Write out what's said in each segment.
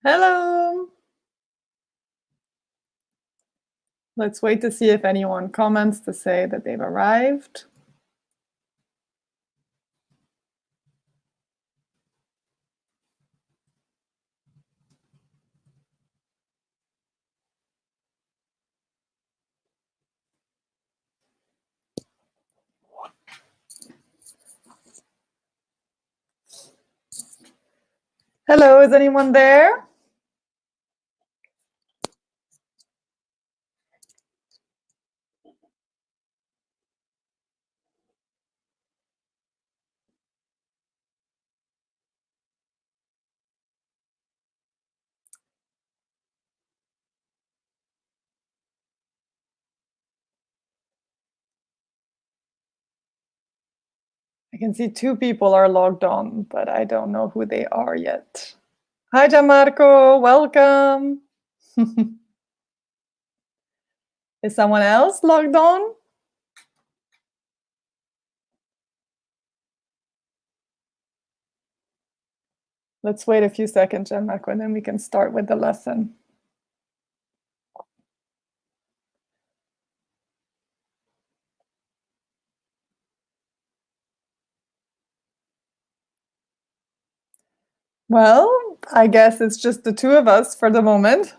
Hello. Let's wait to see if anyone comments to say that they've arrived. Hello, is anyone there? I can see 2 people are logged on, but I don't know who they are yet. Hi, Gianmarco, welcome. Is someone else logged on? Let's wait a few seconds, Gianmarco, and then we can start with the lesson. Well, I guess it's just the 2 of us for the moment.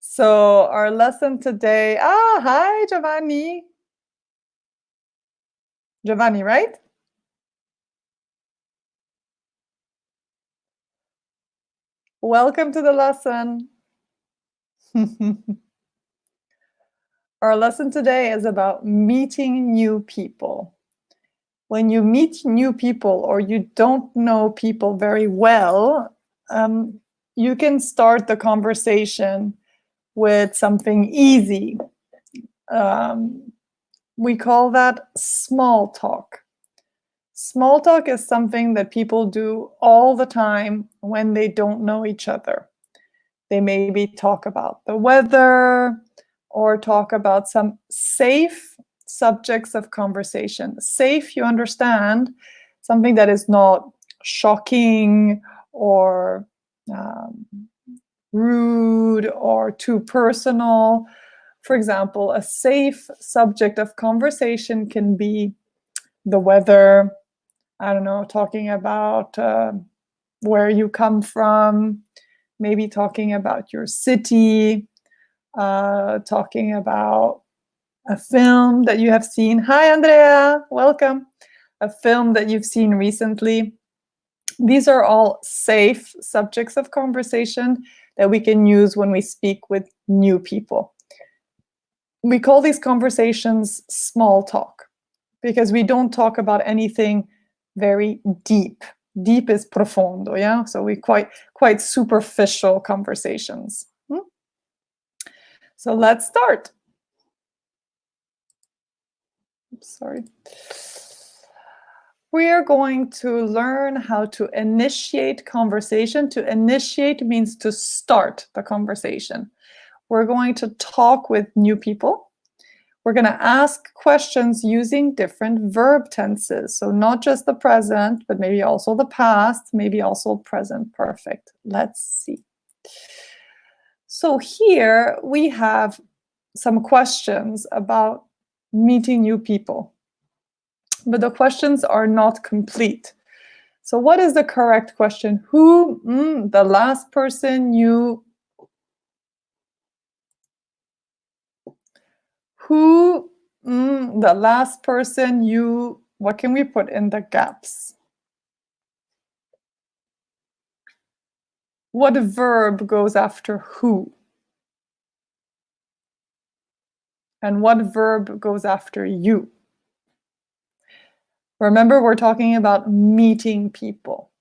So our lesson today, hi, Giovanni. Giovanni, right? Welcome to the lesson. Our lesson today is about meeting new people. When you meet new people or you don't know people very well, you can start the conversation with something easy. We call that small talk. Small talk is something that people do all the time when they don't know each other. They maybe talk about the weather or talk about some safe subjects of conversation. Safe, you understand, something that is not shocking or rude or too personal. For example, a safe subject of conversation can be the weather, I don't know, talking about where you come from, maybe talking about your city, talking about a film that you have seen. Hi, Andrea, welcome. A film that you've seen recently. These are all safe subjects of conversation that we can use when we speak with new people. We call these conversations small talk because we don't talk about anything very deep. Deep is profondo, yeah? So we quite superficial conversations. So let's start. Sorry. We are going to learn how to initiate conversation. To initiate means to start the conversation. We're going to talk with new people. We're going to ask questions using different verb tenses. So not just the present, but maybe also the past, maybe also present perfect. Let's see. So here we have some questions about meeting new people. But the questions are not complete. So what is the correct question? Who, the last person you, who, the last person you, what can we put in the gaps? What verb goes after who? And what verb goes after you? Remember, we're talking about meeting people.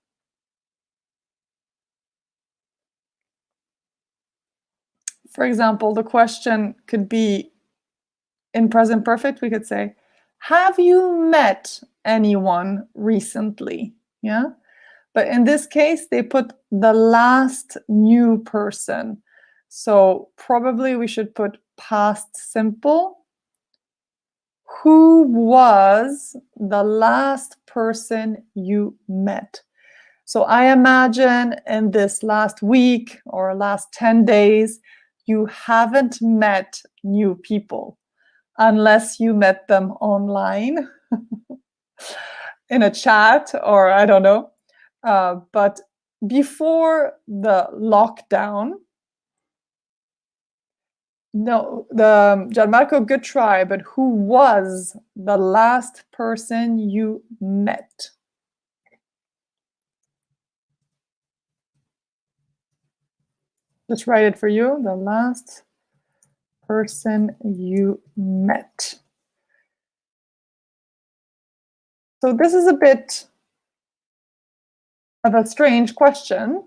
For example, the question could be in present perfect, we could say, have you met anyone recently? Yeah. But in this case, they put the last new person. So probably we should put past simple. Who was the last person you met? So I imagine in this last week or last 10 days, you haven't met new people unless you met them online in a chat or I don't know. But before the lockdown, no, the Gianmarco, good try, but who was the last person you met? Let's write it for you. The last person you met. So this is a bit of a strange question.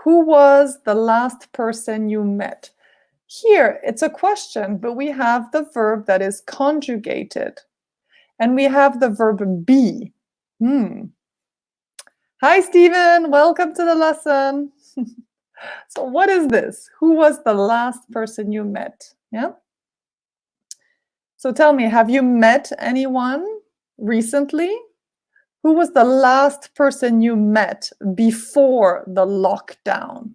Who was the last person you met? Here, it's a question, but we have the verb that is conjugated. And we have the verb be. Hi, Stephen. Welcome to the lesson. So what is this? Who was the last person you met? Yeah. So tell me, have you met anyone recently? Who was the last person you met before the lockdown?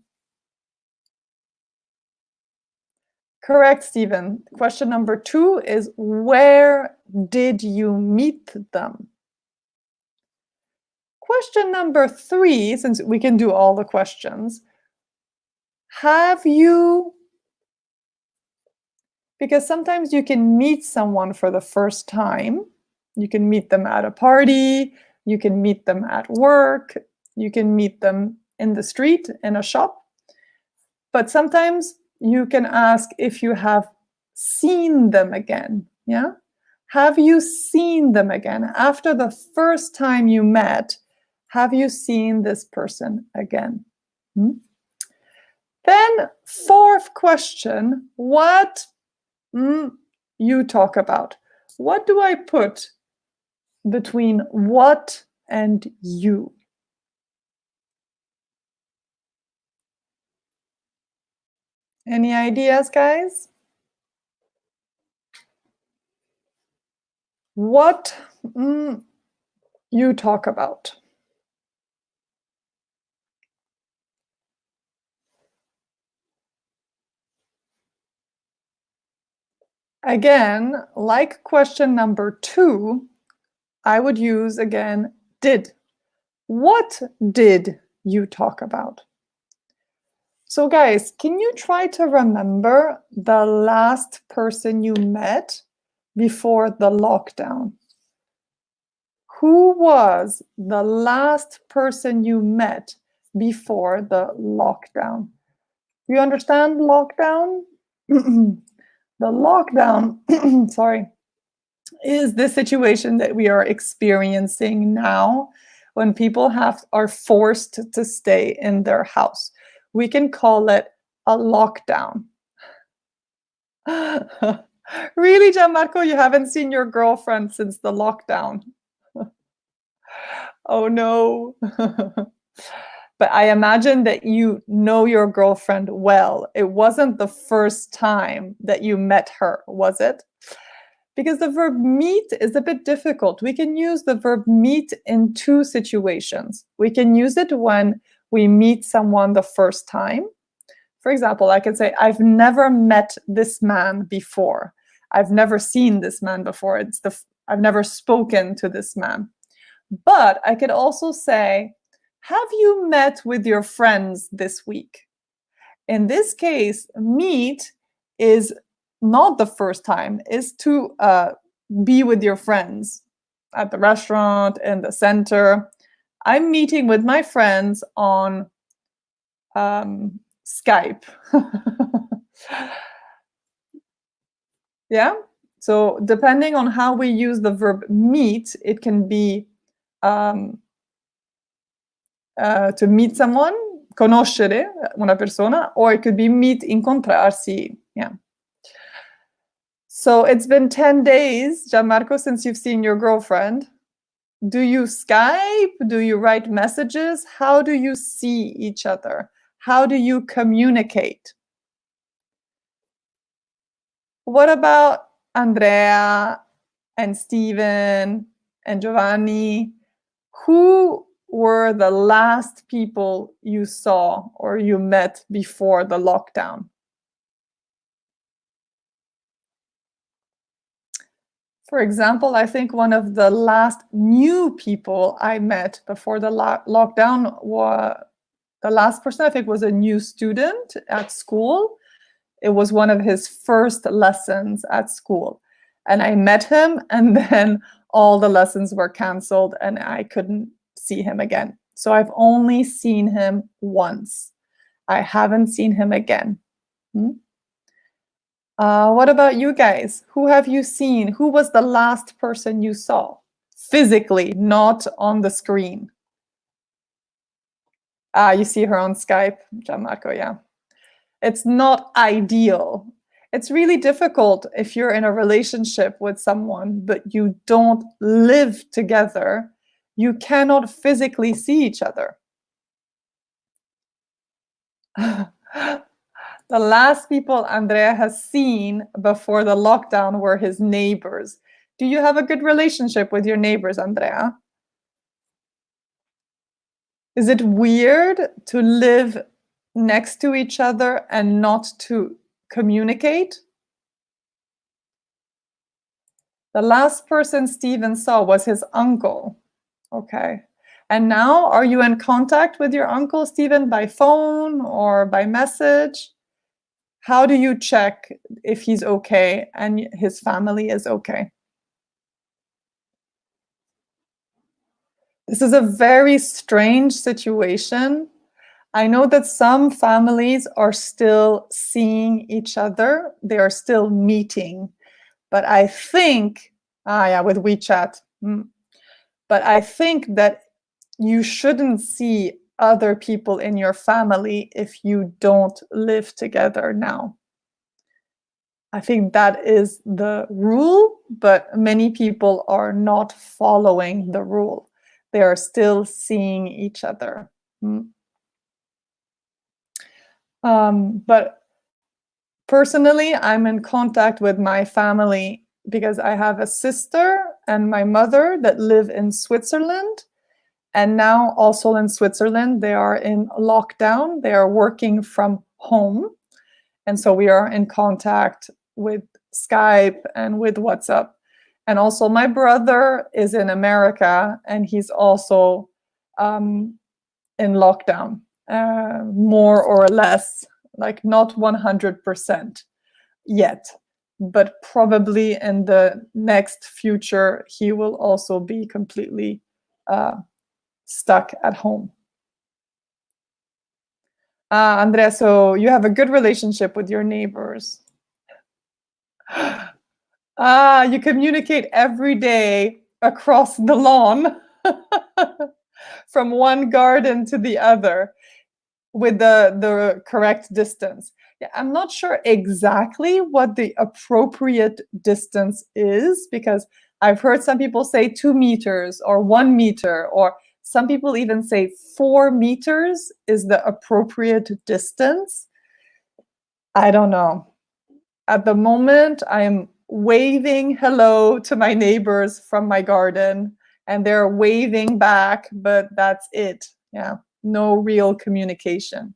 Correct, Stephen. Question number 2 is, where did you meet them? Question number 3, since we can do all the questions, have you, because sometimes you can meet someone for the first time. You can meet them at a party, you can meet them at work, you can meet them in the street, in a shop. But sometimes you can ask if you have seen them again. Yeah? Have you seen them again? After the first time you met, have you seen this person again? Then, 4th question, what you talk about? What do I put between what and you? Any ideas, guys? What you talk about? Again, like question number 2, I would use again did. What did you talk about? So guys, can you try to remember the last person you met before the lockdown? Who was the last person you met before the lockdown? Do you understand lockdown? The lockdown, sorry, is the situation that we are experiencing now when people are forced to stay in their house. We can call it a lockdown. Really, Gianmarco, you haven't seen your girlfriend since the lockdown? Oh no. But I imagine that you know your girlfriend well. It wasn't the first time that you met her, was it? Because the verb meet is a bit difficult. We can use the verb meet in 2 situations. We can use it when we meet someone the first time. For example, I can say, I've never met this man before. I've never seen this man before. I've never spoken to this man. But I could also say, have you met with your friends this week? In this case, meet is not the first time, is to be with your friends at the restaurant, in the center. I'm meeting with my friends on Skype. Yeah? So depending on how we use the verb meet, it can be to meet someone, conoscere una persona, or it could be meet, incontrarsi. Yeah. So it's been 10 days, Gianmarco, since you've seen your girlfriend. Do you Skype? Do you write messages? How do you see each other? How do you communicate? What about Andrea and Steven and Giovanni? Who were the last people you saw or you met before the lockdown? For example, I think one of the last new people I met before the lockdown was the last person I think was a new student at school. It was one of his first lessons at school. And I met him, and then all the lessons were canceled and I couldn't see him again. So I've only seen him once. I haven't seen him again. What about you guys? Who have you seen? Who was the last person you saw? Physically, not on the screen. You see her on Skype, Gianmarco, yeah. It's not ideal. It's really difficult if you're in a relationship with someone, but you don't live together. You cannot physically see each other. The last people Andrea has seen before the lockdown were his neighbors. Do you have a good relationship with your neighbors, Andrea? Is it weird to live next to each other and not to communicate? The last person Steven saw was his uncle. Okay. And now, are you in contact with your uncle, Steven, by phone or by message? How do you check if he's okay and his family is okay? This is a very strange situation. I know that some families are still seeing each other. They are still meeting. But I think, with WeChat. But I think that you shouldn't see other people in your family if you don't live together now. I think that is the rule, but many people are not following the rule. They are still seeing each other. But personally, I'm in contact with my family because I have a sister and my mother that live in Switzerland. And now also in Switzerland, they are in lockdown. They are working from home. And so we are in contact with Skype and with WhatsApp. And also my brother is in America and he's also in lockdown, more or less, like not 100% yet. But probably in the next future, he will also be completely stuck at home. Andrea, so you have a good relationship with your neighbors. You communicate every day across the lawn from one garden to the other with the correct distance. Yeah, I'm not sure exactly what the appropriate distance is, because I've heard some people say 2 meters or 1 meter, or some people even say 4 meters is the appropriate distance. I don't know. At the moment, I'm waving hello to my neighbors from my garden, and they're waving back, but that's it. Yeah, no real communication.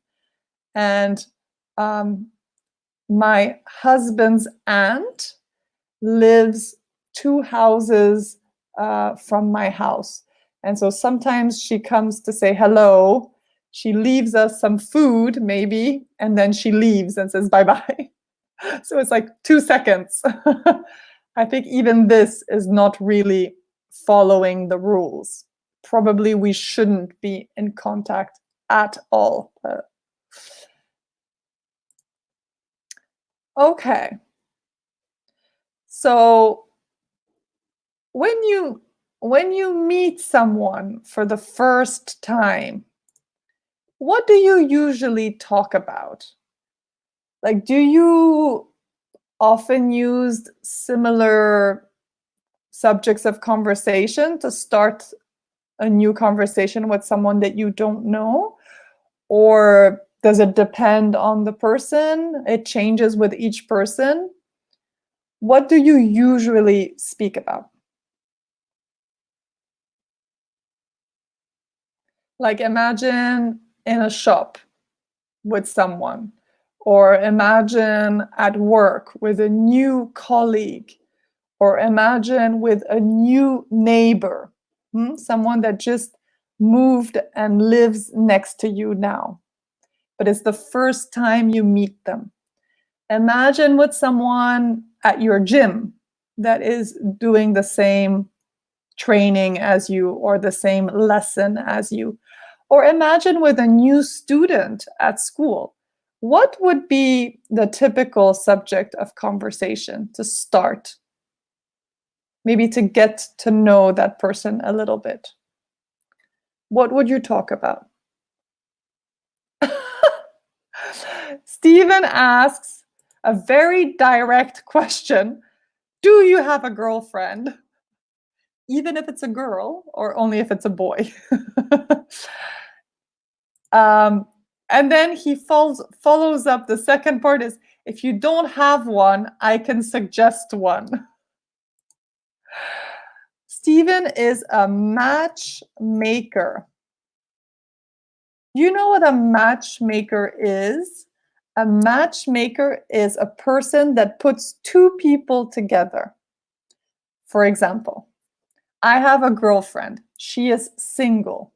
And my husband's aunt lives 2 houses from my house. And so sometimes she comes to say hello. She leaves us some food, maybe, and then she leaves and says bye-bye. So it's like 2 seconds. I think even this is not really following the rules. Probably we shouldn't be in contact at all. Okay. So when you meet someone for the first time, what do you usually talk about? Like, do you often use similar subjects of conversation to start a new conversation with someone that you don't know? Or does it depend on the person? It changes with each person. What do you usually speak about? Like imagine in a shop with someone, or imagine at work with a new colleague, or imagine with a new neighbor, someone that just moved and lives next to you now, but it's the first time you meet them. Imagine with someone at your gym that is doing the same training as you or the same lesson as you. Or imagine with a new student at school. What would be the typical subject of conversation to start? Maybe to get to know that person a little bit. What would you talk about? Stephen asks a very direct question. Do you have a girlfriend? Even if it's a girl or only if it's a boy? And then he follows up. The second part is, if you don't have one, I can suggest one. Stephen is a matchmaker. You know what a matchmaker is? A matchmaker is a person that puts two people together. For example, I have a girlfriend. She is single,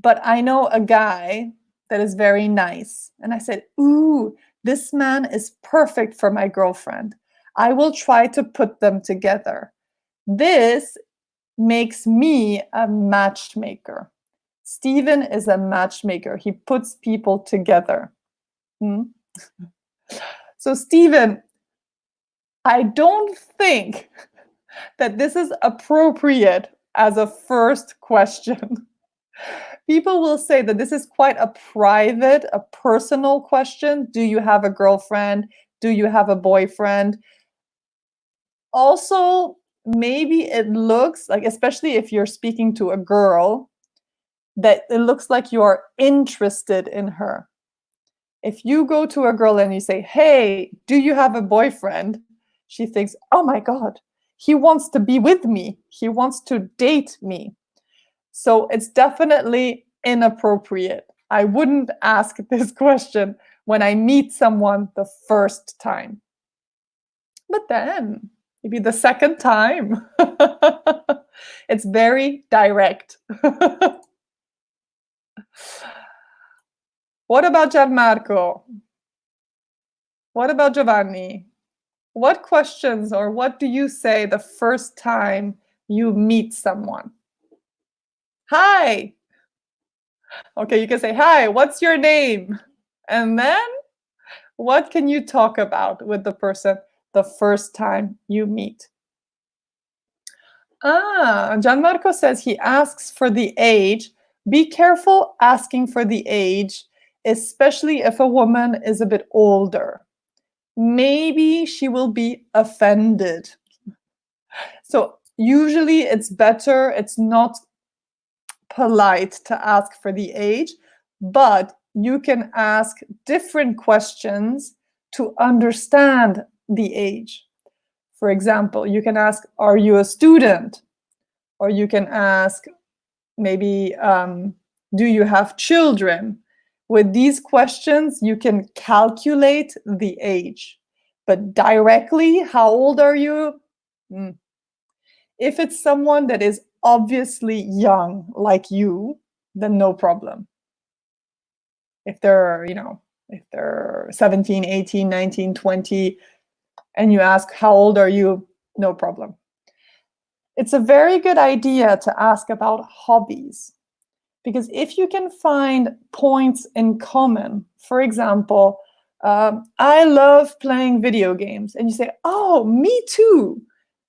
but I know a guy that is very nice. And I said, ooh, this man is perfect for my girlfriend. I will try to put them together. This makes me a matchmaker. Stephen is a matchmaker. He puts people together. So Stephen, I don't think that this is appropriate as a first question. People will say that this is quite a private, a personal question. Do you have a girlfriend? Do you have a boyfriend? Also, maybe it looks like, especially if you're speaking to a girl, that it looks like you are interested in her. If you go to a girl and you say, hey, do you have a boyfriend? She thinks, oh my God, he wants to be with me. He wants to date me. So it's definitely inappropriate. I wouldn't ask this question when I meet someone the first time. But then, maybe the second time, it's very direct. What about Gianmarco? What about Giovanni? What questions or what do you say the first time you meet someone? Hi. Okay, you can say, hi, what's your name? And then what can you talk about with the person the first time you meet? Gianmarco says he asks for the age. Be careful asking for the age, especially if a woman is a bit older. Maybe she will be offended. So usually it's better, it's not polite to ask for the age, but you can ask different questions to understand the age. For example, you can ask, are you a student? Or you can ask, maybe, do you have children? With these questions, you can calculate the age. But directly, how old are you? If it's someone that is obviously young, like you, then no problem. If they're, if they're 17, 18, 19, 20, and you ask, how old are you? No problem. It's a very good idea to ask about hobbies, because if you can find points in common, for example, I love playing video games, and you say, oh, me too,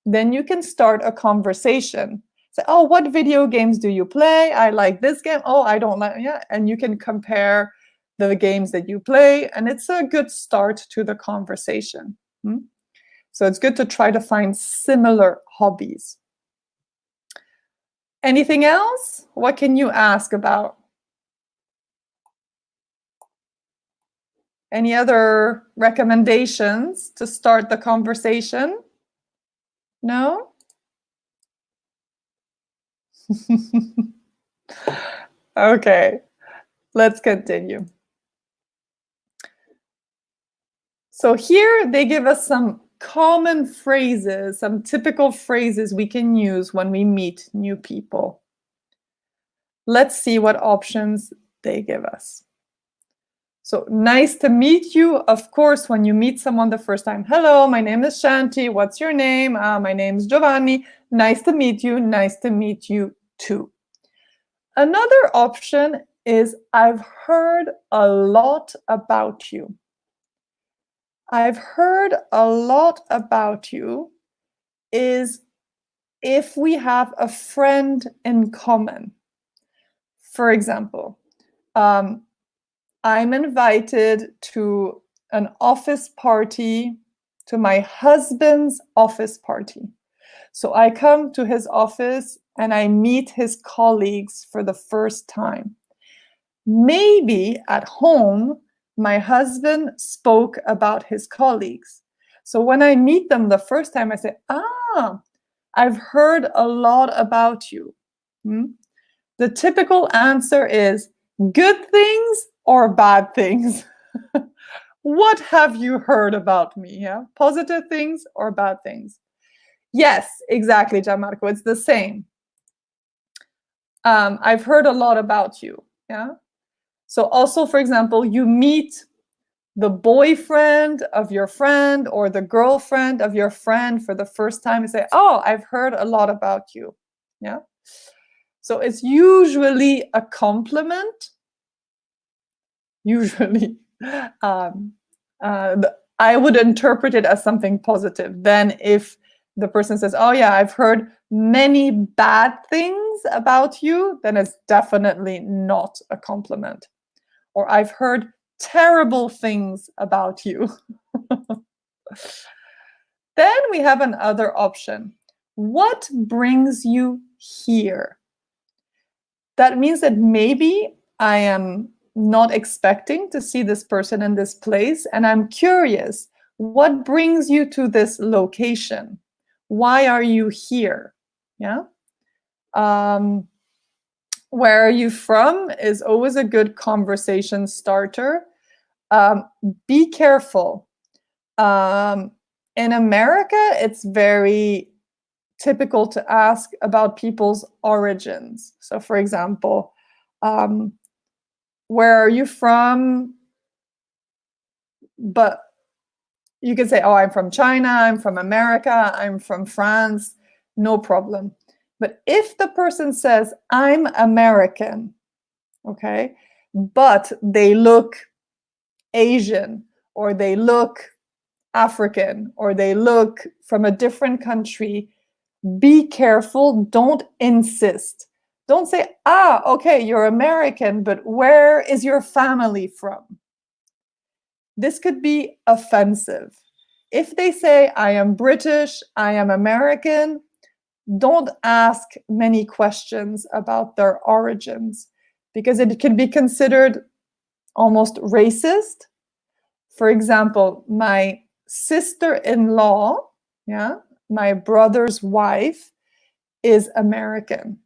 then you can start a conversation. Say, oh, what video games do you play? I like this game. Oh, I don't like, yeah. And you can compare the games that you play, and it's a good start to the conversation. So it's good to try to find similar hobbies. Anything else? What can you ask about? Any other recommendations to start the conversation? No? Okay, let's continue. So here they give us some common phrases, some typical phrases we can use when we meet new people. Let's see what options they give us. So nice to meet you. Of course, when you meet someone the first time, hello, my name is Shanti. What's your name? My name is Giovanni. Nice to meet you. Nice to meet you too. Another option is I've heard a lot about you. I've heard a lot about you is if we have a friend in common. For example, I'm invited to an office party, to my husband's office party. So I come to his office and I meet his colleagues for the first time. Maybe at home, my husband spoke about his colleagues. So when I meet them the first time, I say, I've heard a lot about you. The typical answer is good things or bad things. What have you heard about me? Yeah, positive things or bad things? Yes, exactly, Gianmarco. It's the same. I've heard a lot about you. Yeah. So also, for example, you meet the boyfriend of your friend or the girlfriend of your friend for the first time and say, oh, I've heard a lot about you. Yeah. So it's usually a compliment. Usually. I would interpret it as something positive. Then if the person says, oh yeah, I've heard many bad things about you, then it's definitely not a compliment. Or I've heard terrible things about you. Then we have another option. What brings you here? That means that maybe I am not expecting to see this person in this place, and I'm curious, what brings you to this location? Why are you here? Yeah. Where are you from is always a good conversation starter. Be careful. In America, it's very typical to ask about people's origins. So, for example, where are you from? But you can say, oh, I'm from China, I'm from America, I'm from France, no problem. But if the person says, I'm American, okay, but they look Asian, or they look African, or they look from a different country, be careful, don't insist. Don't say, okay, you're American, but where is your family from? This could be offensive. If they say, I am British, I am American, don't ask many questions about their origins, because it can be considered almost racist. For example, my sister-in-law, my brother's wife, is American,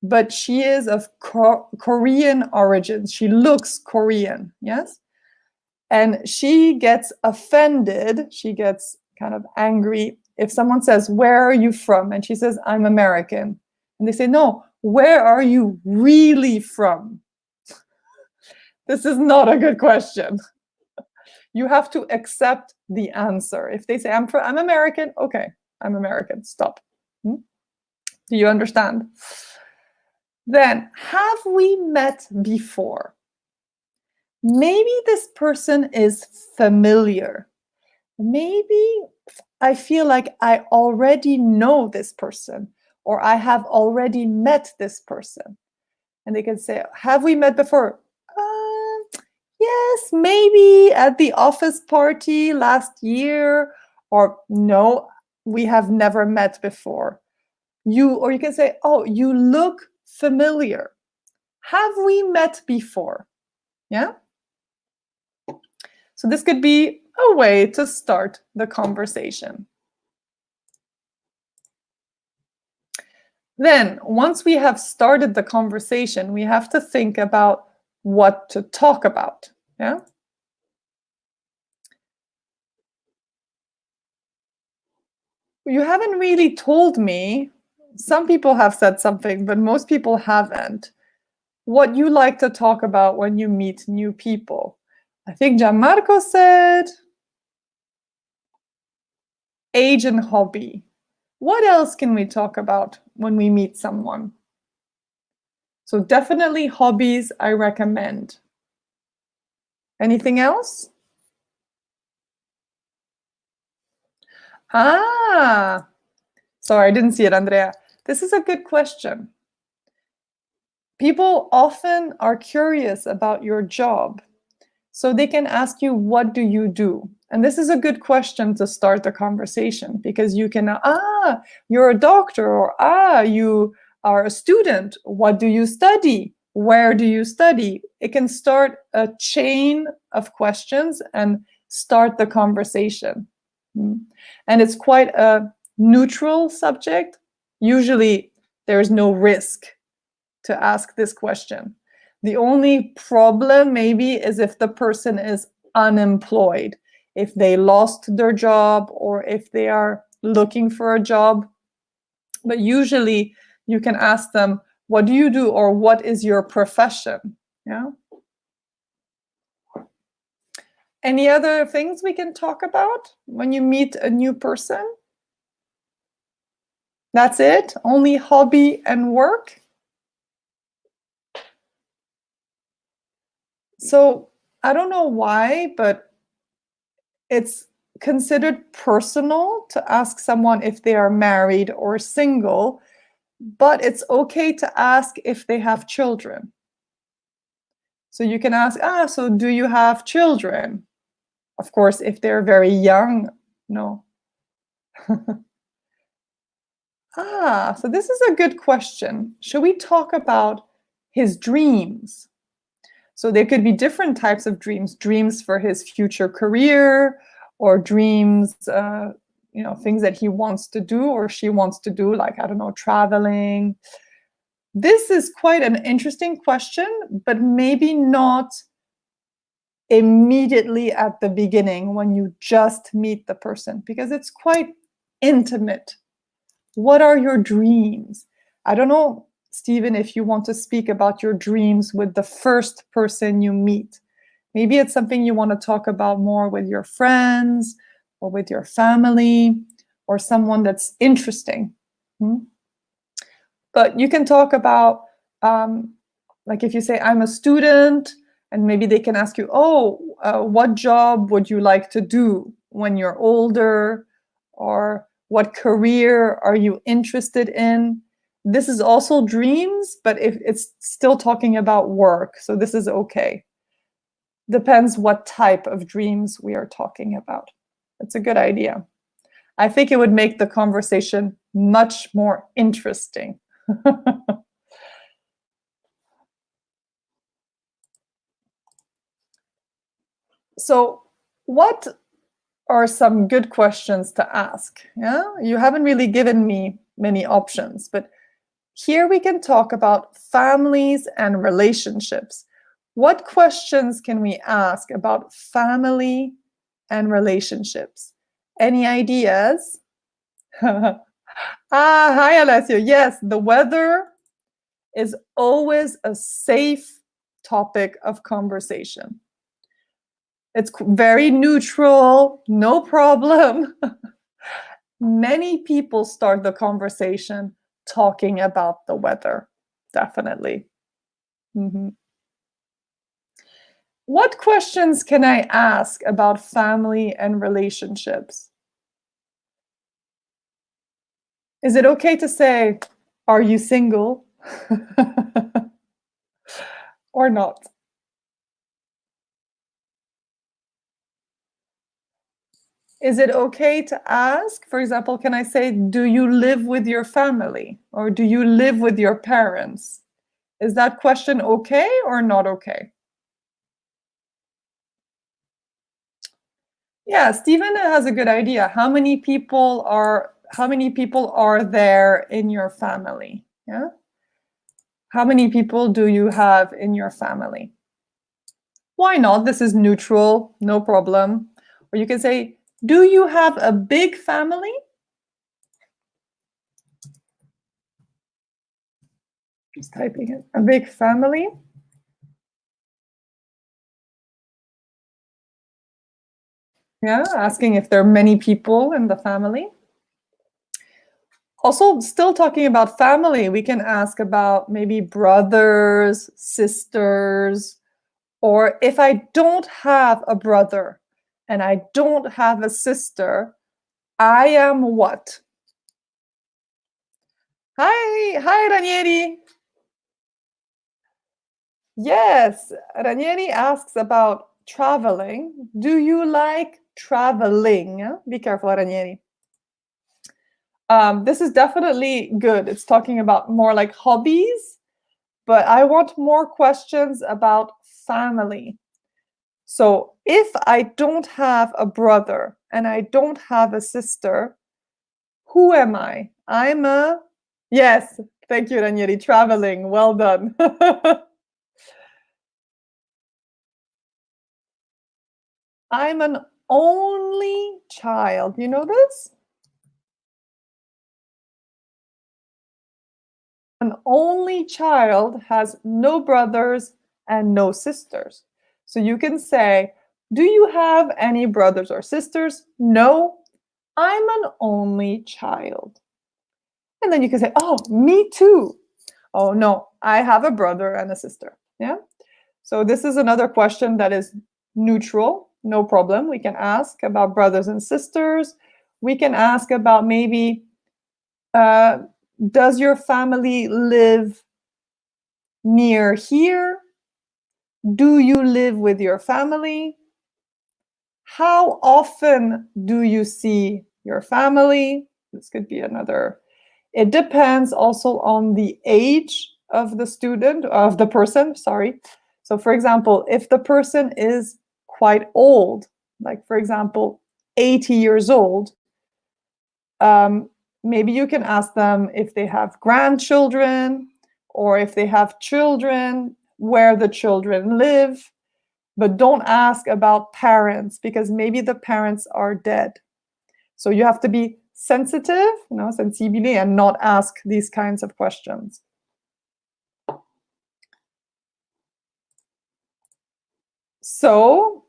but she is of Korean origins. She looks Korean, yes? And she gets offended, she gets kind of angry if someone says, where are you from? And she says, I'm American. And they say, no, where are you really from? This is not a good question. You have to accept the answer. If they say, I'm American, okay, I'm American, stop. Do you understand? Then, have we met before? Maybe this person is familiar. Maybe I feel like I already know this person, or I have already met this person. And they can say, have we met before? Yes, maybe at the office party last year, or no, we have never met before. Or you can say, oh, you look familiar. Have we met before? Yeah. So this could be a way to start the conversation. Then, once we have started the conversation, we have to think about what to talk about. Yeah. You haven't really told me. Some people have said something, but most people haven't. What you like to talk about when you meet new people. I think Gianmarco said age and hobby. What else can we talk about when we meet someone? So definitely hobbies, I recommend. Anything else? Ah, sorry, I didn't see it, Andrea. This is a good question. People often are curious about your job. So they can ask you, what do you do? And this is a good question to start the conversation, because you can, you're a doctor, or you are a student. What do you study? Where do you study? It can start a chain of questions and start the conversation. And it's quite a neutral subject. Usually there's no risk to ask this question. The only problem maybe is if the person is unemployed, if they lost their job, or if they are looking for a job. But usually you can ask them, what do you do, or what is your profession? Yeah. Any other things we can talk about when you meet a new person? That's it? Only hobby and work? So I don't know why, but it's considered personal to ask someone if they are married or single, but it's okay to ask if they have children. So you can ask, so do you have children? Of course, if they're very young, no. So this is a good question. Should we talk about his dreams? So there could be different types of dreams, dreams for his future career, or dreams, things that he wants to do or she wants to do, like, I don't know, traveling. This is quite an interesting question, but maybe not immediately at the beginning when you just meet the person, because it's quite intimate. What are your dreams? I don't know, Stephen, if you want to speak about your dreams with the first person you meet. Maybe it's something you want to talk about more with your friends, or with your family, or someone that's interesting. But you can talk about, like if you say, I'm a student, and maybe they can ask you, what job would you like to do when you're older? Or what career are you interested in? This is also dreams, but if it's still talking about work, so this is okay. Depends what type of dreams we are talking about. It's a good idea. I think it would make the conversation much more interesting. So, what are some good questions to ask? Yeah, you haven't really given me many options, but here we can talk about families and relationships. What questions can we ask about family and relationships? Any ideas? Hi, Alessio. Yes, the weather is always a safe topic of conversation. It's very neutral, no problem. Many people start the conversation talking about the weather, definitely. What questions can I ask about family and relationships? Is it okay to say, are you single? Or not? Is it okay to ask, for example, can I say, do you live with your family? Or do you live with your parents? Is that question okay or not okay? Yeah, Stephen has a good idea. How many people are there in your family? Yeah. How many people do you have in your family? Why not? This is neutral, no problem. Or you can say, do you have a big family? Just typing it. A big family. Yeah, asking if there are many people in the family. Also, still talking about family, we can ask about maybe brothers, sisters, or if I don't have a brother and I don't have a sister, I am what? Hi, Ranieri. Yes, Ranieri asks about traveling. Do you like traveling? Be careful, Ranieri. This is definitely good. It's talking about more like hobbies, but I want more questions about family. So if I don't have a brother and I don't have a sister, who am I? I'm a... Yes, thank you, Ranieri. Traveling. Well done. I'm an only child. You know this? An only child has no brothers and no sisters. So you can say, do you have any brothers or sisters? No, I'm an only child. And then you can say, oh, me too. Oh, no, I have a brother and a sister. Yeah. So this is another question that is neutral. No problem. We can ask about brothers and sisters. We can ask about maybe, does your family live near here? Do you live with your family? How often do you see your family? This could be another. It depends also on the age of the student, of the person, sorry. So for example, if the person is quite old, like for example, 80 years old, maybe you can ask them if they have grandchildren or if they have children, where the children live, but don't ask about parents because maybe the parents are dead. So you have to be sensitive, sensibile, and not ask these kinds of questions. So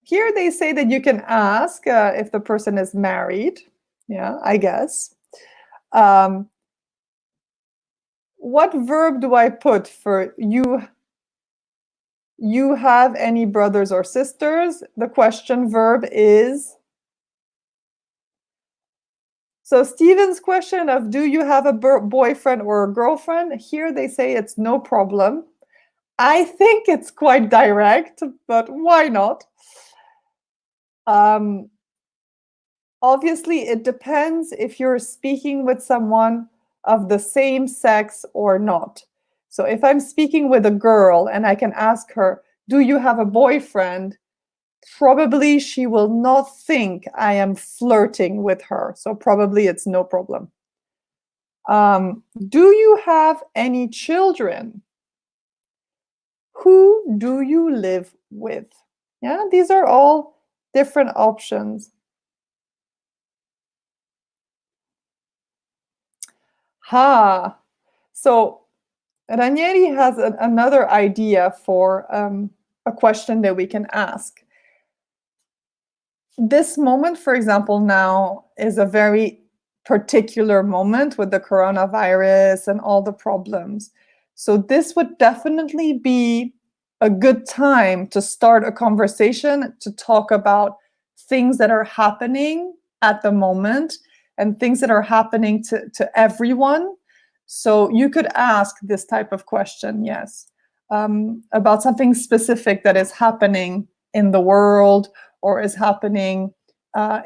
here they say that you can ask if the person is married. Yeah, I guess. What verb do I put for you? You have any brothers or sisters? The question verb is... So Stephen's question of do you have a boyfriend or a girlfriend? Here they say it's no problem. I think it's quite direct, but why not? Obviously, it depends if you're speaking with someone of the same sex or not. So if I'm speaking with a girl and I can ask her, do you have a boyfriend? Probably she will not think I am flirting with her. So probably it's no problem. Do you have any children? Who do you live with? Yeah, these are all different options. Ha! So Ranieri has another idea for a question that we can ask. This moment, for example, now is a very particular moment with the coronavirus and all the problems. So this would definitely be a good time to start a conversation to talk about things that are happening at the moment and things that are happening to everyone. So you could ask this type of question, yes, about something specific that is happening in the world or is happening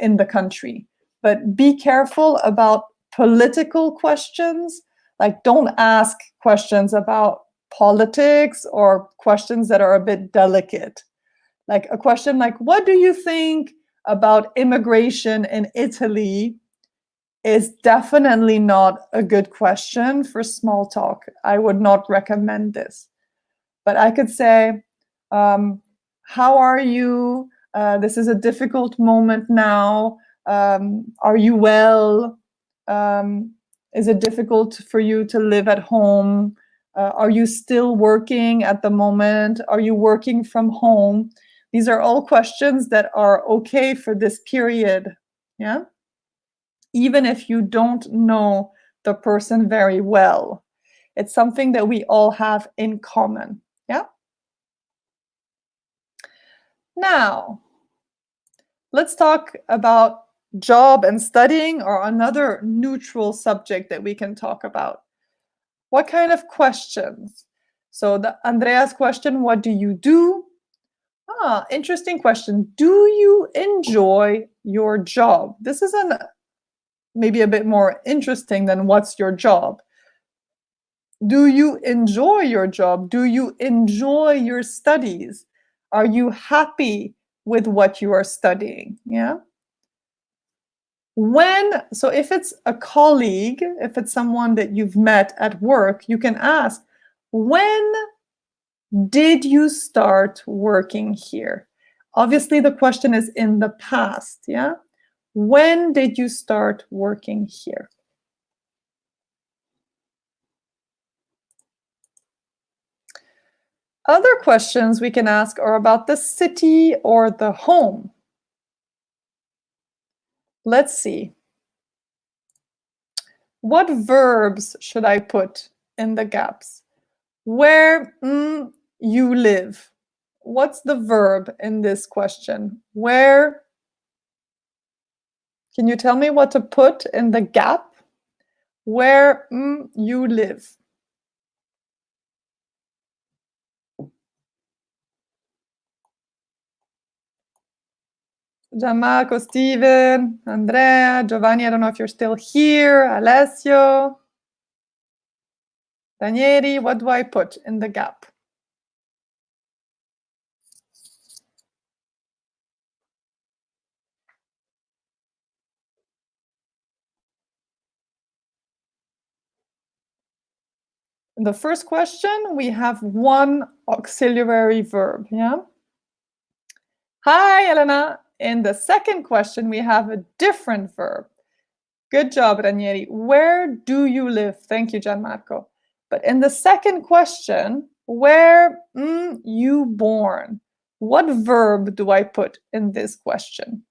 in the country. But be careful about political questions. Like, don't ask questions about politics or questions that are a bit delicate. Like a question like, what do you think about immigration in Italy? is definitely not a good question for small talk. I would not recommend this. But I could say, how are you? This is a difficult moment now. Are you well? Is it difficult for you to live at home? Are you still working at the moment? Are you working from home? These are all questions that are okay for this period. Yeah. Even if you don't know the person very well, it's something that we all have in common. Yeah. Now, let's talk about job and studying, or another neutral subject that we can talk about. What kind of questions? So the Andrea's question, what do you do? Interesting question. Do you enjoy your job? This is maybe a bit more interesting than what's your job. Do you enjoy your job? Do you enjoy your studies? Are you happy with what you are studying? Yeah. So if it's a colleague, if it's someone that you've met at work, you can ask, when did you start working here? Obviously, the question is in the past. Yeah. When did you start working here? Other questions we can ask are about the city or the home. Let's see. What verbs should I put in the gaps? Where you live. What's the verb in this question? Where? Can you tell me what to put in the gap? Where you live. Gianmarco, Steven, Andrea, Giovanni, I don't know if you're still here, Alessio, Danieri, what do I put in the gap? In the first question, we have one auxiliary verb, yeah? Hi, Elena. In the second question, we have a different verb. Good job, Ranieri. Where do you live? Thank you, Gianmarco. But in the second question, where you born? What verb do I put in this question?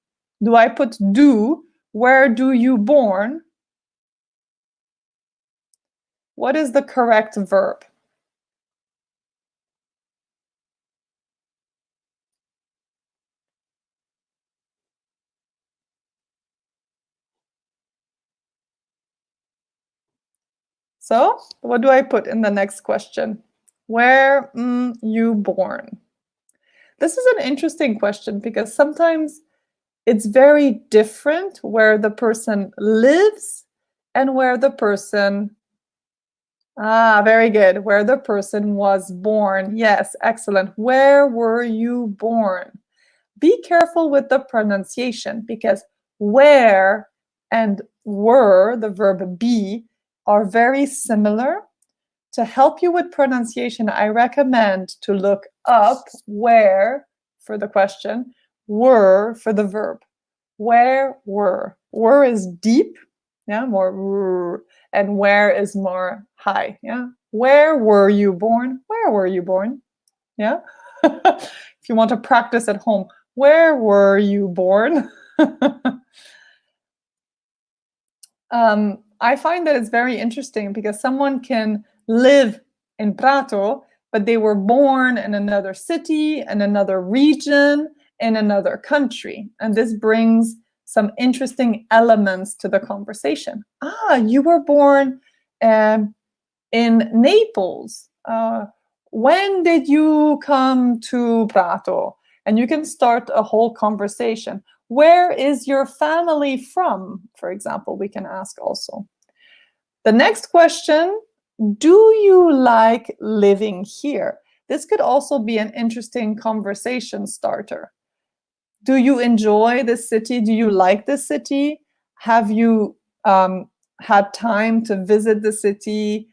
Do I put do? Where do you born? What is the correct verb? So what do I put in the next question? Where you born? This is an interesting question because sometimes it's very different where the person lives and where the person, very good, where the person was born. Yes, excellent. Where were you born? Be careful with the pronunciation because where and were, the verb be, are very similar. To help you with pronunciation, I recommend to look up where for the question, were for the verb. Where were? Were is deep, yeah, more, and where is more high, yeah. Where were you born? Where were you born? Yeah. If you want to practice at home, where were you born? I find that it's very interesting because someone can live in Prato, but they were born in another city, in another region, in another country. And this brings some interesting elements to the conversation. You were born in Naples. When did you come to Prato? And you can start a whole conversation. Where is your family from? For example, we can ask also. The next question, do you like living here? This could also be an interesting conversation starter. Do you enjoy the city? Do you like the city? Have you had time to visit the city?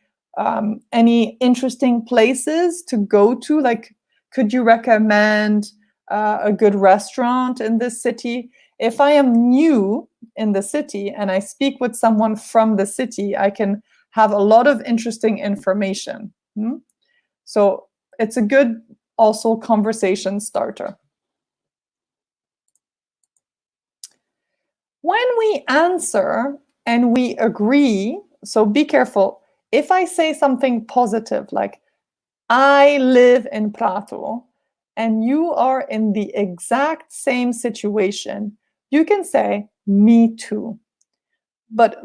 Any interesting places to go to? Like, could you recommend a good restaurant in this city? If I am new in the city and I speak with someone from the city, I can have a lot of interesting information. So it's a good also conversation starter. When we answer and we agree, so be careful. If I say something positive, like I live in Prato, and you are in the exact same situation, you can say, me too. But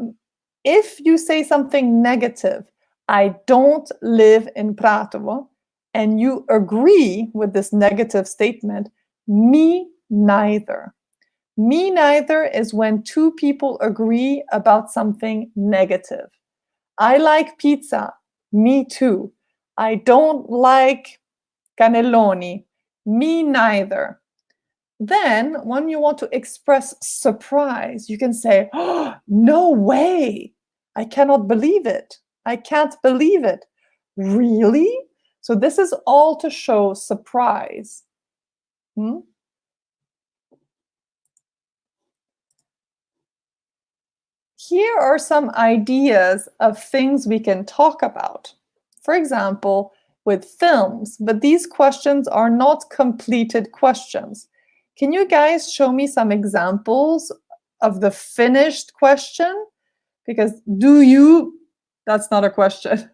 if you say something negative, I don't live in Prato, and you agree with this negative statement, me neither. Me neither is when two people agree about something negative. I like pizza. Me too. I don't like cannelloni. Me neither. Then, when you want to express surprise, you can say, oh, no way. I cannot believe it. I can't believe it. Really? So this is all to show surprise. Here are some ideas of things we can talk about. For example, with films, but these questions are not completed questions. Can you guys show me some examples of the finished question? Because do you, that's not a question.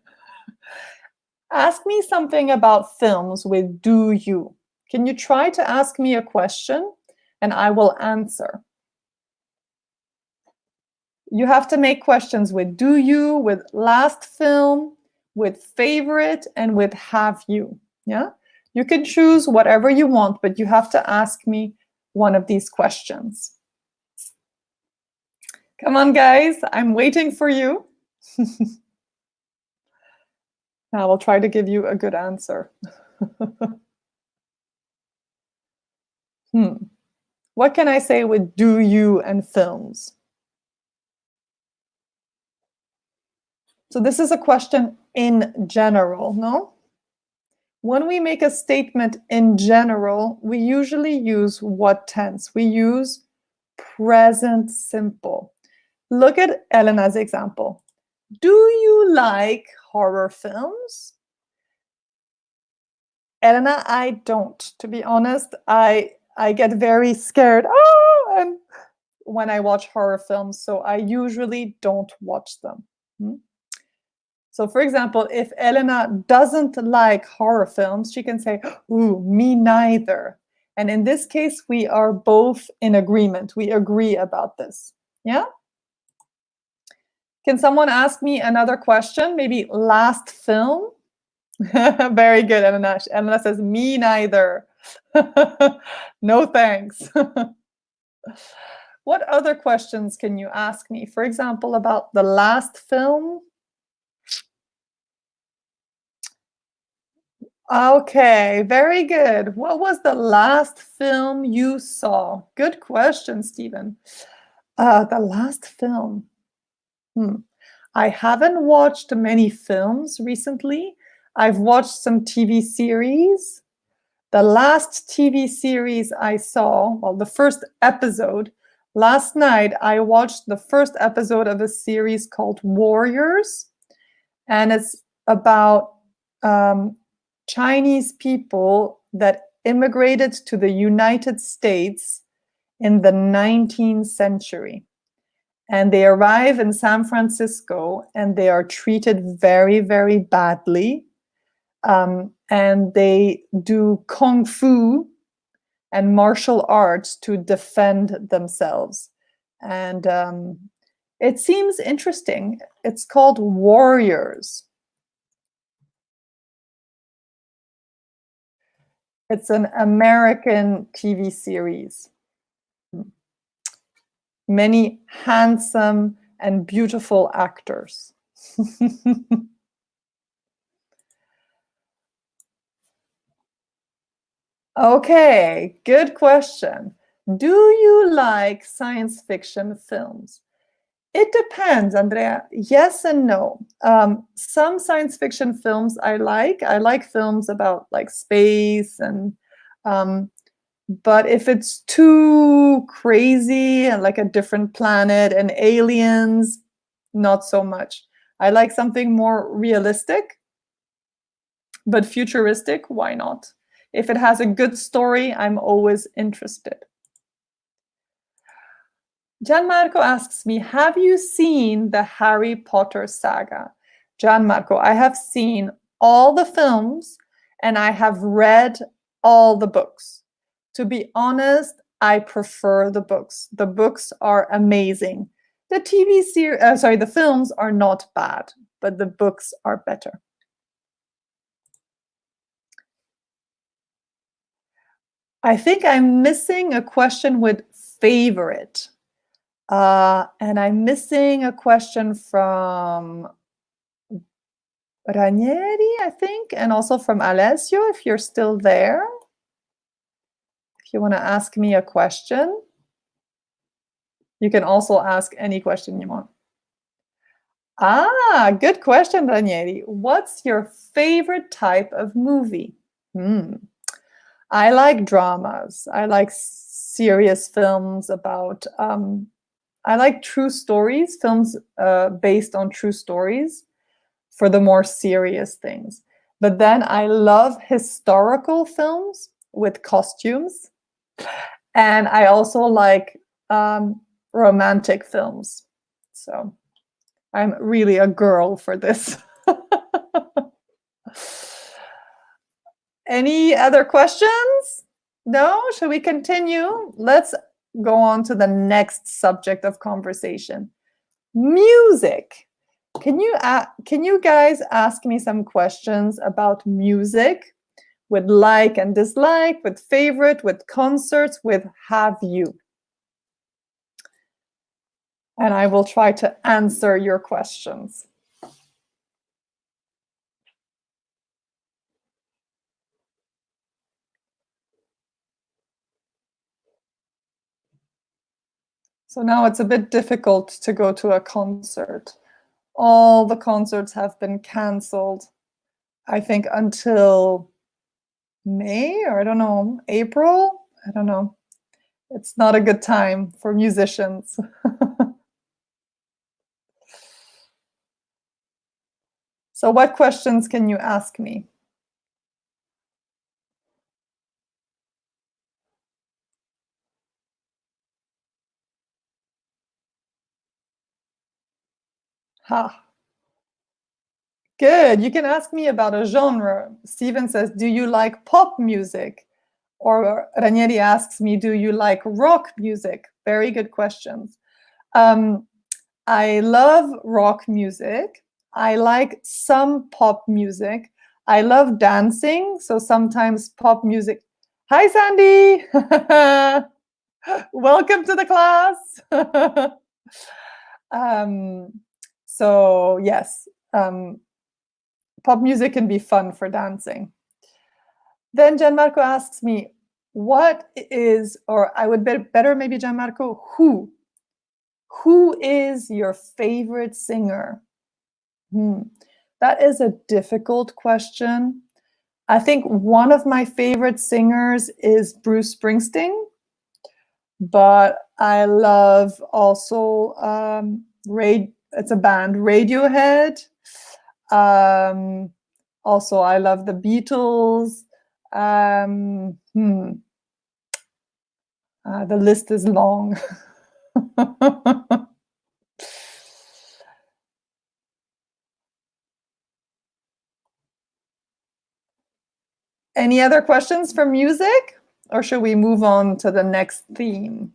Ask me something about films with do you. Can you try to ask me a question and I will answer? You have to make questions with do you, with last film, with favorite, and with have you. Yeah? You can choose whatever you want, but you have to ask me one of these questions. Come on, guys. I'm waiting for you. Now I will try to give you a good answer. What can I say with do you and films? So this is a question in general, no? When we make a statement in general, we usually use what tense? We use present simple. Look at Elena's example. Do you like horror films? Elena, I don't. To be honest, I get very scared and when I watch horror films, so I usually don't watch them. So for example, if Elena doesn't like horror films, she can say, ooh, me neither. And in this case, we are both in agreement. We agree about this. Yeah? Can someone ask me another question? Maybe last film? Very good, Elena. Elena says, me neither. No thanks. What other questions can you ask me? For example, about the last film? Okay, very good. What was the last film you saw? Good question, Stephen. The last film. I haven't watched many films recently. I've watched some TV series. The last TV series I saw, well, the first episode, last night I watched the first episode of a series called Warriors. And it's about Chinese people that immigrated to the United States in the 19th century. And they arrive in San Francisco and they are treated very, very badly. And they do kung fu and martial arts to defend themselves. And it seems interesting. It's called Warriors. It's an American TV series. Many handsome and beautiful actors. Okay, good question. Do you like science fiction films? It depends, Andrea. Yes and no. Some science fiction films I like. I like films about like space and but if it's too crazy and like a different planet and aliens, not so much. I like something more realistic, but futuristic, why not? If it has a good story, I'm always interested. Gianmarco asks me, have you seen the Harry Potter saga? Gianmarco, I have seen all the films and I have read all the books. To be honest, I prefer the books. The books are amazing. The TV series, the films are not bad, but the books are better. I think I'm missing a question with favorite. And I'm missing a question from Ranieri, I think, and also from Alessio, if you're still there. If you want to ask me a question, you can also ask any question you want. Good question, Ranieri. What's your favorite type of movie? I like dramas. I like serious films about, I like true stories, films based on true stories for the more serious things. But then I love historical films with costumes. And I also like romantic films. So I'm really a girl for this. Any other questions? No? Shall we continue? Let's go on to the next subject of conversation. Music. Can you guys ask me some questions about music with like and dislike, with favorite, with concerts, with have you? And I will try to answer your questions. So now it's a bit difficult to go to a concert. All the concerts have been canceled, I think, until May, or I don't know, April? I don't know. It's not a good time for musicians. So what questions can you ask me? Good. You can ask me about a genre. Steven says, do you like pop music? Or Ranieri asks me, do you like rock music? Very good questions. I love rock music. I like some pop music. I love dancing. So sometimes pop music. Hi, Sandy. Welcome to the class. So yes, pop music can be fun for dancing. Then Gianmarco asks me, what is, or I would better maybe Gianmarco, who is your favorite singer? That is a difficult question. I think one of my favorite singers is Bruce Springsteen, but I love also it's a band, Radiohead. Also, I love the Beatles. The list is long. Any other questions for music? Or should we move on to the next theme?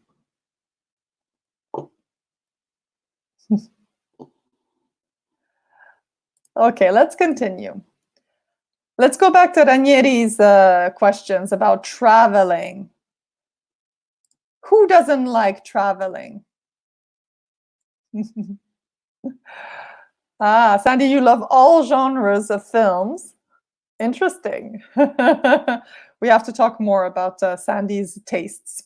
Okay, let's continue. Let's go back to Ranieri's questions about traveling. Who doesn't like traveling? Sandy, you love all genres of films. Interesting. We have to talk more about Sandy's tastes.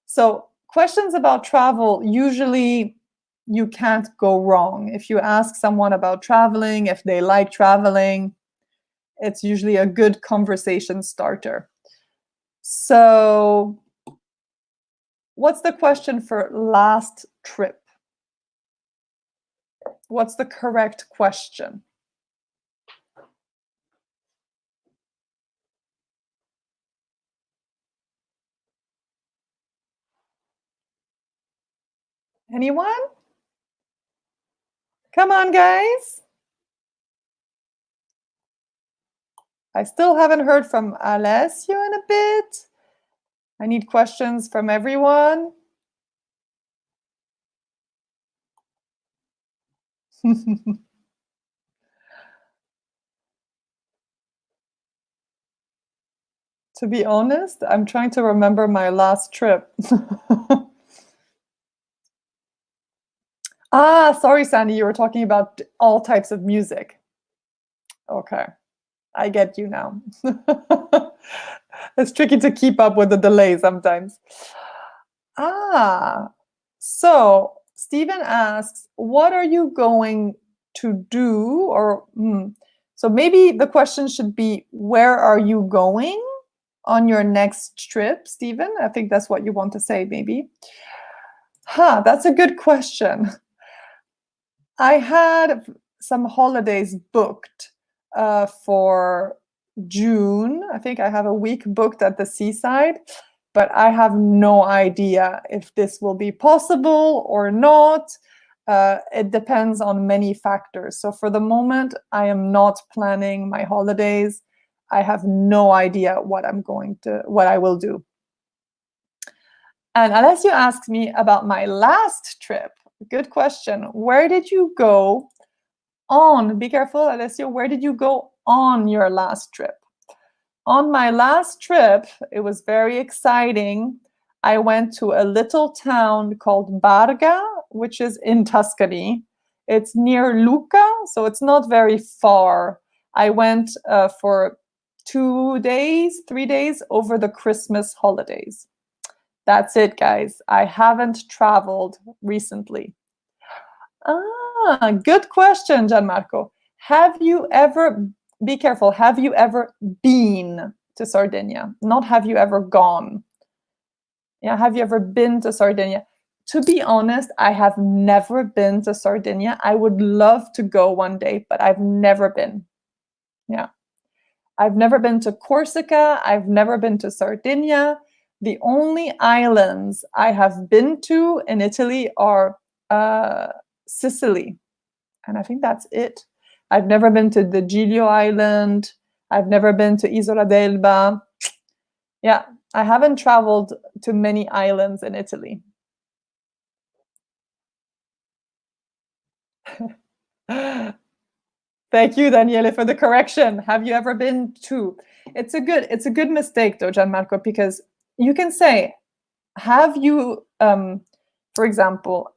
So questions about travel usually you can't go wrong. If you ask someone about traveling, if they like traveling, it's usually a good conversation starter. So, what's the question for last trip? What's the correct question? Anyone? Come on, guys. I still haven't heard from Alessio in a bit. I need questions from everyone. To be honest, I'm trying to remember my last trip. Ah, sorry, Sandy, you were talking about all types of music. Okay, I get you now. It's tricky to keep up with the delay sometimes. Ah, so Stephen asks, what are you going to do? Or so maybe the question should be, where are you going on your next trip, Stephen? I think that's what you want to say, maybe. That's a good question. I had some holidays booked for June. I think I have a week booked at the seaside, but I have no idea if this will be possible or not. It depends on many factors. So for the moment, I am not planning my holidays. I have no idea what I will do. And unless you ask me about my last trip, good question. Where did you go on? Be careful, Alessio. Where did you go on your last trip? On my last trip, it was very exciting. I went to a little town called Barga, which is in Tuscany. It's near Lucca, so it's not very far. I went for 2 days, 3 days over the Christmas holidays. That's it, guys. I haven't traveled recently. Good question, Gianmarco. Be careful, have you ever been to Sardinia? Not have you ever gone. Yeah, have you ever been to Sardinia? To be honest, I have never been to Sardinia. I would love to go one day, but I've never been. Yeah. I've never been to Corsica. I've never been to Sardinia. The only islands I have been to in Italy are Sicily. And I think that's it. I've never been to the Giglio Island. I've never been to Isola d'Elba. Yeah, I haven't traveled to many islands in Italy. Thank you, Daniele, for the correction. Have you ever been to? It's a good mistake, though, Gianmarco, because you can say, have you, for example,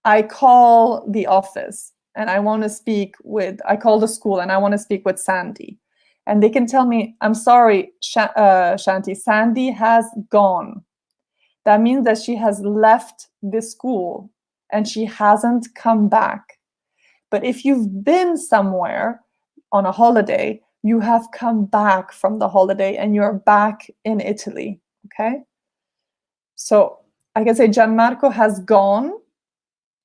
I call the office and I want to speak with, I call the school and I want to speak with Sandy. And they can tell me, I'm sorry, Shanti, Sandy has gone. That means that she has left the school and she hasn't come back. But if you've been somewhere on a holiday, you have come back from the holiday and you're back in Italy, okay? So I can say Gianmarco has gone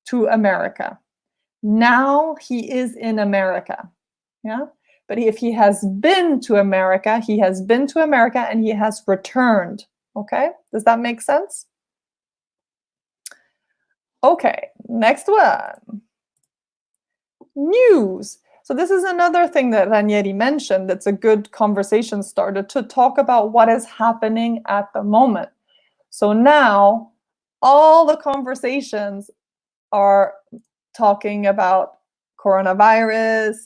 to America. Now he is in America, yeah? But if he has been to America, he has been to America and he has returned, okay? Does that make sense? Okay, next one. News. So this is another thing that Ranieri mentioned that's a good conversation starter, to talk about what is happening at the moment. So now all the conversations are talking about coronavirus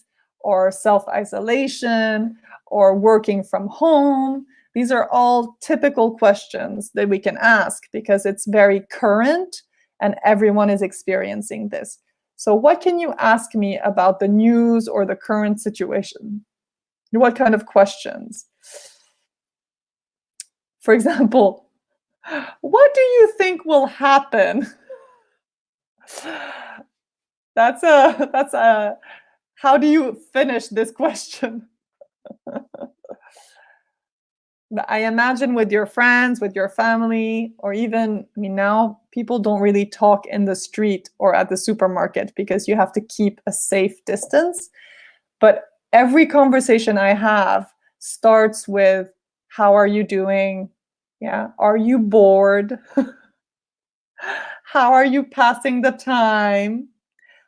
or self-isolation or working from home. These are all typical questions that we can ask because it's very current and everyone is experiencing this. So what can you ask me about the news or the current situation? What kind of questions? For example, what do you think will happen That's a how do you finish this question? I imagine with your friends, with your family, or even, I mean, now people don't really talk in the street or at the supermarket because you have to keep a safe distance. But every conversation I have starts with, how are you doing? Yeah. Are you bored? How are you passing the time?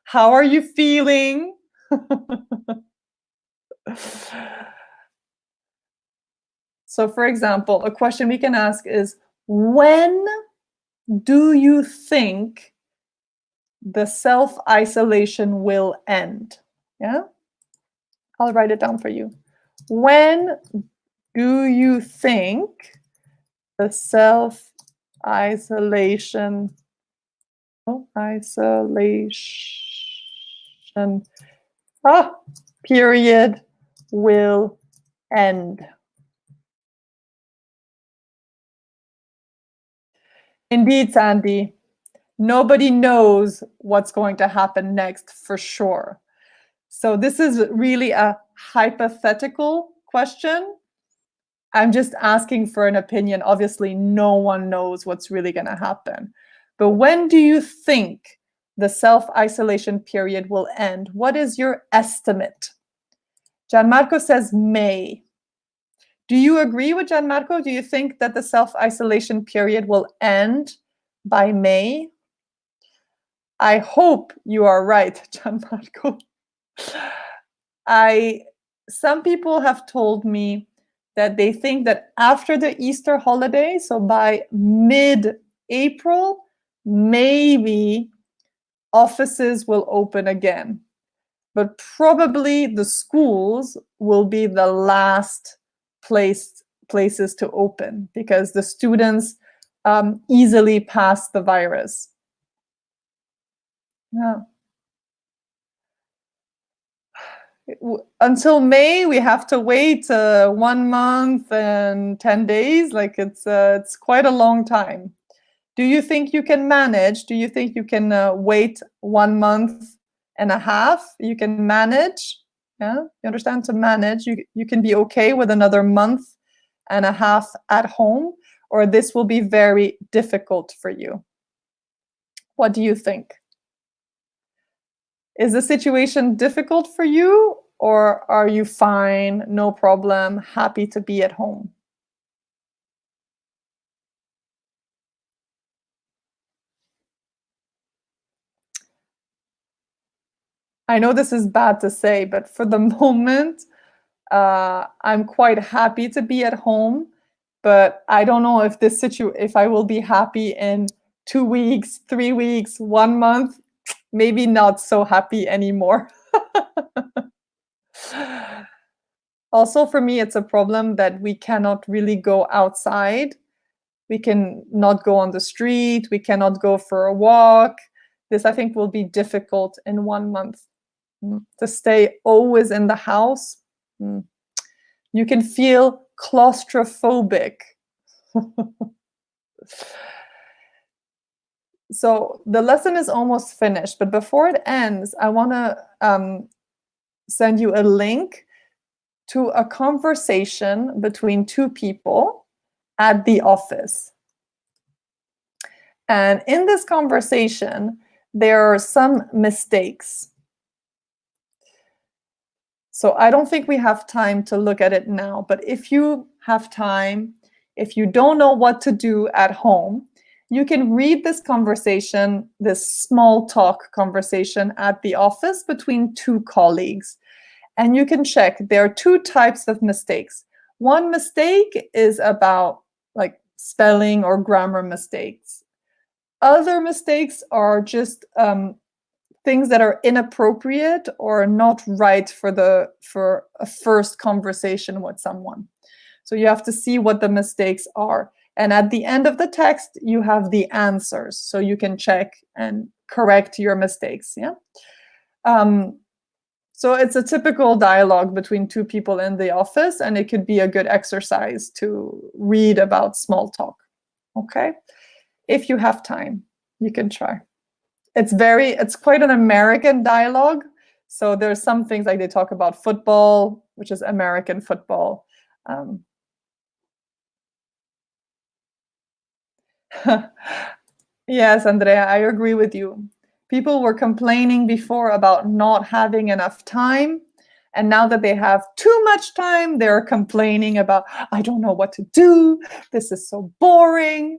How are you feeling? So, for example, a question we can ask is, when do you think the self-isolation will end? Yeah, I'll write it down for you. When do you think the self-isolation period will end? Indeed, Sandy. Nobody knows what's going to happen next for sure. So this is really a hypothetical question. I'm just asking for an opinion. Obviously, no one knows what's really going to happen. But when do you think the self-isolation period will end? What is your estimate? Gianmarco says May. Do you agree with Gianmarco? Do you think that the self-isolation period will end by May? I hope you are right, Gianmarco. Some people have told me that they think that after the Easter holiday, so by mid-April, maybe offices will open again. But probably the schools will be the last places to open because the students easily pass the virus. Yeah. Until May, we have to wait 1 month and 10 days. Like it's quite a long time. Do you think you can manage? Do you think you can wait 1 month and a half? You can manage? Yeah, you understand? To manage, you can be okay with another month and a half at home, or this will be very difficult for you. What do you think? Is the situation difficult for you, or are you fine, no problem, happy to be at home? I know this is bad to say, but for the moment, I'm quite happy to be at home. But I don't know if if I will be happy in 2 weeks, 3 weeks, 1 month. Maybe not so happy anymore. Also, for me, it's a problem that we cannot really go outside. We can not go on the street. We cannot go for a walk. This, I think, will be difficult in 1 month. To stay always in the house. You can feel claustrophobic. So the lesson is almost finished, but before it ends, I want to send you a link to a conversation between two people at the office. And in this conversation, there are some mistakes. So I don't think we have time to look at it now, but if you have time, if you don't know what to do at home, you can read this conversation, this small talk conversation at the office between two colleagues. And you can check, there are two types of mistakes. One mistake is about like spelling or grammar mistakes. Other mistakes are just things that are inappropriate or not right for a first conversation with someone. So you have to see what the mistakes are. And at the end of the text, you have the answers. So you can check and correct your mistakes. Yeah. So it's a typical dialogue between two people in the office, and it could be a good exercise to read about small talk. Okay. If you have time, you can try. it's quite an American dialogue. So there's some things like they talk about football, which is American football. Um, yes, Andrea, I agree with you. People were complaining before about not having enough time. And now that they have too much time, they're complaining about, I don't know what to do. This is so boring.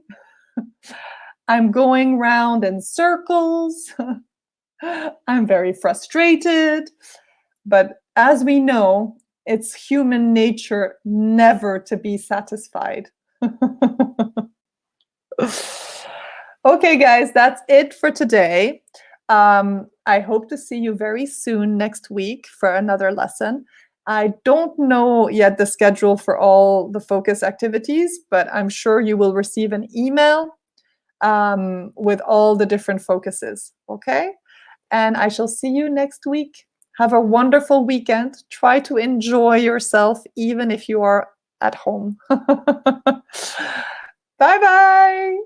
I'm going round in circles. I'm very frustrated. But as we know, it's human nature never to be satisfied. Okay, guys, that's it for today. I hope to see you very soon next week for another lesson. I don't know yet the schedule for all the focus activities, but I'm sure you will receive an email with all the different focuses, okay? And I shall see you next week. Have a wonderful weekend. Try to enjoy yourself, even if you are at home. Bye-bye.